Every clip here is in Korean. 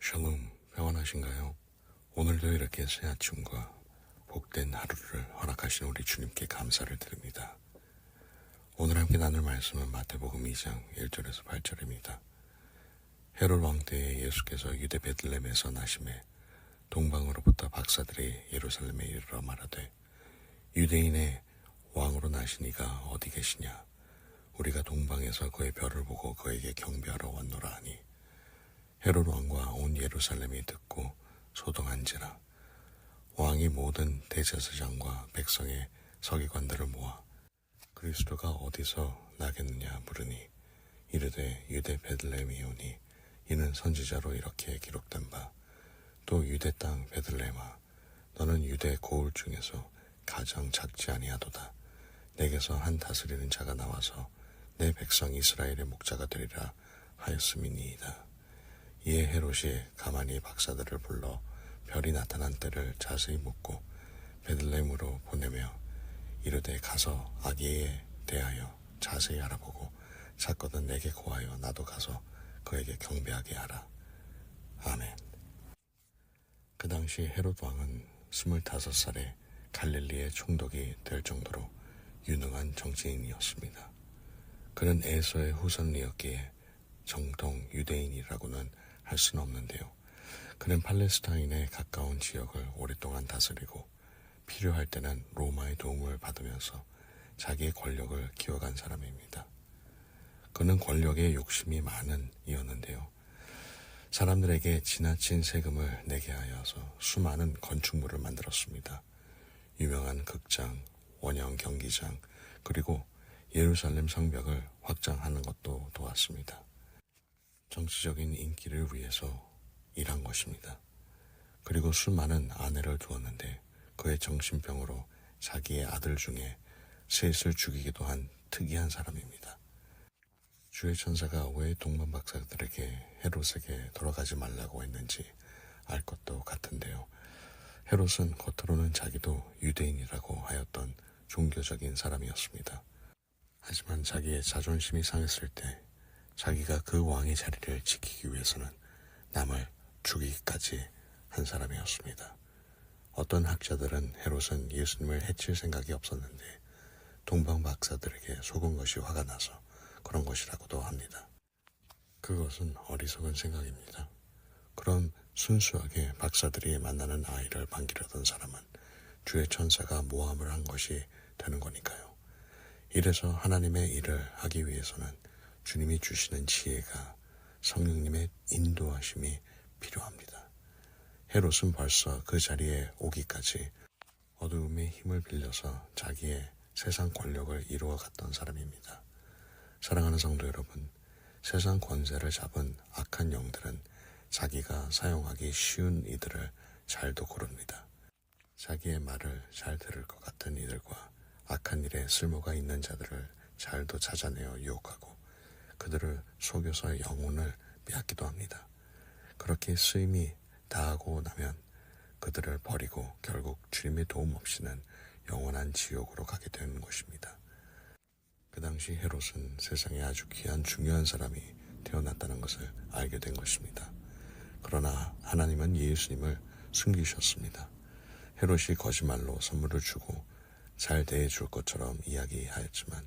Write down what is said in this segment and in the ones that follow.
샬롬, 평안하신가요? 오늘도 이렇게 새 아침과 복된 하루를 허락하신 우리 주님께 감사를 드립니다. 오늘 함께 나눌 말씀은 마태복음 2장 1절에서 8절입니다. 헤롯 왕 때에 예수께서 유대 베들레헴에서 나심에 동방으로부터 박사들이 예루살렘에 이르러 말하되 유대인의 왕으로 나시니가 어디 계시냐? 우리가 동방에서 그의 별을 보고 그에게 경배하러 왔노라 하니 헤롯 왕과 온 예루살렘이 듣고 소동한지라. 왕이 모든 대제사장과 백성의 서기관들을 모아 그리스도가 어디서 나겠느냐 물으니 이르되 유대 베들레헴이오니 이는 선지자로 이렇게 기록된 바 또 유대 땅 베들레헴아 너는 유대 고을 중에서 가장 작지 아니하도다. 내게서 한 다스리는 자가 나와서 내 백성 이스라엘의 목자가 되리라 하였음이니이다. 이에 헤롯이 가만히 박사들을 불러 별이 나타난 때를 자세히 묻고 베들레헴으로 보내며 이르되 가서 아기에 대하여 자세히 알아보고 찾거든 내게 고하여 나도 가서 그에게 경배하게 하라. 아멘. 그 당시 헤롯 왕은 25살에 갈릴리의 총독이 될 정도로 유능한 정치인이었습니다. 그는 에서의 후손이었기에 정통 유대인이라고는 할 수는 없는데요. 그는 팔레스타인에 가까운 지역을 오랫동안 다스리고 필요할 때는 로마의 도움을 받으면서 자기의 권력을 키워간 사람입니다. 그는 권력에 욕심이 많은 이었는데요. 사람들에게 지나친 세금을 내게 하여서 수많은 건축물을 만들었습니다. 유명한 극장, 원형 경기장, 그리고 예루살렘 성벽을 확장하는 것도 도왔습니다. 정치적인 인기를 위해서 일한 것입니다. 그리고 수많은 아내를 두었는데 그의 정신병으로 자기의 아들 중에 셋을 죽이기도 한 특이한 사람입니다. 주의 천사가 왜 동방 박사들에게 헤롯에게 돌아가지 말라고 했는지 알 것도 같은데요. 헤롯은 겉으로는 자기도 유대인이라고 하였던 종교적인 사람이었습니다. 하지만 자기의 자존심이 상했을 때 자기가 그 왕의 자리를 지키기 위해서는 남을 죽이기까지 한 사람이었습니다. 어떤 학자들은 헤롯은 예수님을 해칠 생각이 없었는데 동방 박사들에게 속은 것이 화가 나서 그런 것이라고도 합니다. 그것은 어리석은 생각입니다. 그런 순수하게 박사들이 만나는 아이를 반기려던 사람은 주의 천사가 모함을 한 것이 되는 거니까요. 이래서 하나님의 일을 하기 위해서는 주님이 주시는 지혜가 성령님의 인도하심이 필요합니다. 헤롯은 벌써 그 자리에 오기까지 어두움의 힘을 빌려서 자기의 세상 권력을 이루어갔던 사람입니다. 사랑하는 성도 여러분, 세상 권세를 잡은 악한 영들은 자기가 사용하기 쉬운 이들을 잘도 고릅니다. 자기의 말을 잘 들을 것 같은 이들과 악한 일에 쓸모가 있는 자들을 잘도 찾아내어 유혹하고 그들을 속여서 영혼을 빼앗기도 합니다. 그렇게 쓰임이 다하고 나면 그들을 버리고 결국 주님의 도움 없이는 영원한 지옥으로 가게 되는 것입니다. 그 당시 헤롯은 세상에 아주 귀한 중요한 사람이 태어났다는 것을 알게 된 것입니다. 그러나 하나님은 예수님을 숨기셨습니다. 헤롯이 거짓말로 선물을 주고 잘 대해줄 것처럼 이야기하였지만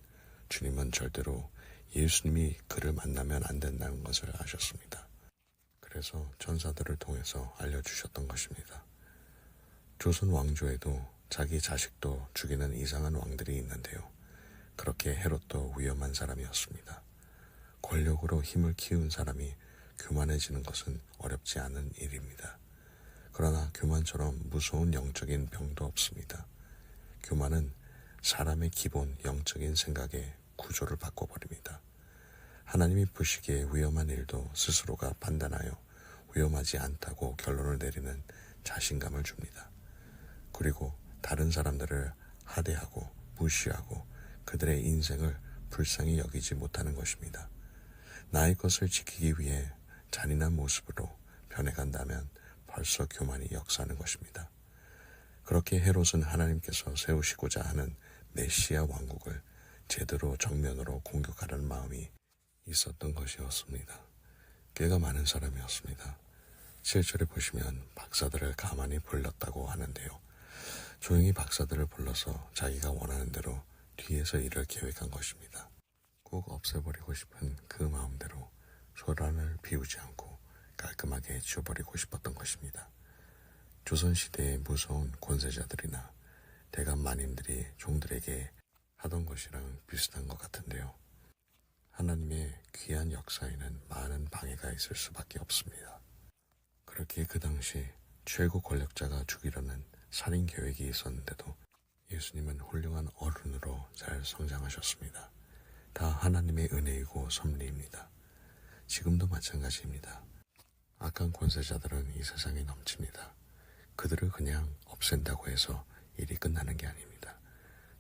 주님은 절대로 예수님이 그를 만나면 안 된다는 것을 아셨습니다. 그래서 천사들을 통해서 알려주셨던 것입니다. 조선 왕조에도 자기 자식도 죽이는 이상한 왕들이 있는데요. 그렇게 헤롯도 위험한 사람이었습니다. 권력으로 힘을 키운 사람이 교만해지는 것은 어렵지 않은 일입니다. 그러나 교만처럼 무서운 영적인 병도 없습니다. 교만은 사람의 기본 영적인 생각의 구조를 바꿔버립니다. 하나님이 보시기에 위험한 일도 스스로가 판단하여 위험하지 않다고 결론을 내리는 자신감을 줍니다. 그리고 다른 사람들을 하대하고 무시하고 그들의 인생을 불쌍히 여기지 못하는 것입니다. 나의 것을 지키기 위해 잔인한 모습으로 변해간다면 벌써 교만이 역사하는 것입니다. 그렇게 헤롯은 하나님께서 세우시고자 하는 메시아 왕국을 제대로 정면으로 공격하려는 마음이 있었던 것이었습니다. 꽤가 많은 사람이었습니다. 7절에 보시면 박사들을 가만히 불렀다고 하는데요. 조용히 박사들을 불러서 자기가 원하는 대로 뒤에서 일을 계획한 것입니다. 꼭 없애버리고 싶은 그 마음대로 소란을 피우지 않고 깔끔하게 지워버리고 싶었던 것입니다. 조선시대의 무서운 권세자들이나 대감 마님들이 종들에게 하던 것이랑 비슷한 것 같은데요. 하나님의 귀한 역사에는 많은 방해가 있을 수밖에 없습니다. 그렇게 그 당시 최고 권력자가 죽이려는 살인 계획이 있었는데도 예수님은 훌륭한 어른으로 잘 성장하셨습니다. 다 하나님의 은혜이고 섭리입니다. 지금도 마찬가지입니다. 악한 권세자들은 이 세상에 넘칩니다. 그들을 그냥 없앤다고 해서 일이 끝나는 게 아닙니다.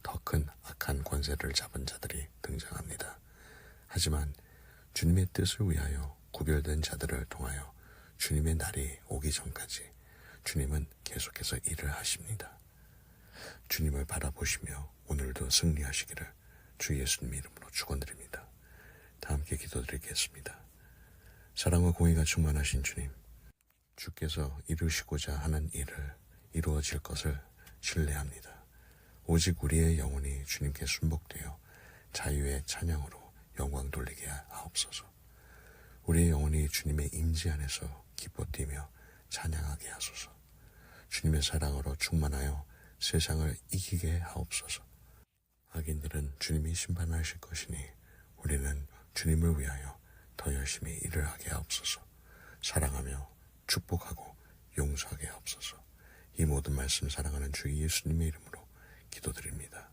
더 큰 악한 권세를 잡은 자들이 등장합니다. 하지만 주님의 뜻을 위하여 구별된 자들을 통하여 주님의 날이 오기 전까지 주님은 계속해서 일을 하십니다. 주님을 바라보시며 오늘도 승리하시기를 주 예수님 이름으로 축원드립니다. 다 함께 기도드리겠습니다. 사랑과 공의가 충만하신 주님, 주께서 이루시고자 하는 일을 이루어질 것을 신뢰합니다. 오직 우리의 영혼이 주님께 순복되어 자유의 찬양으로 영광 돌리게 하옵소서. 우리의 영혼이 주님의 임재 안에서 기뻐 뛰며 찬양하게 하소서. 주님의 사랑으로 충만하여 세상을 이기게 하옵소서. 악인들은 주님이 심판하실 것이니 우리는 주님을 위하여 더 열심히 일을 하게 하옵소서. 사랑하며 축복하고 용서하게 하옵소서. 이 모든 말씀 사랑하는 주 예수님의 이름으로 기도드립니다.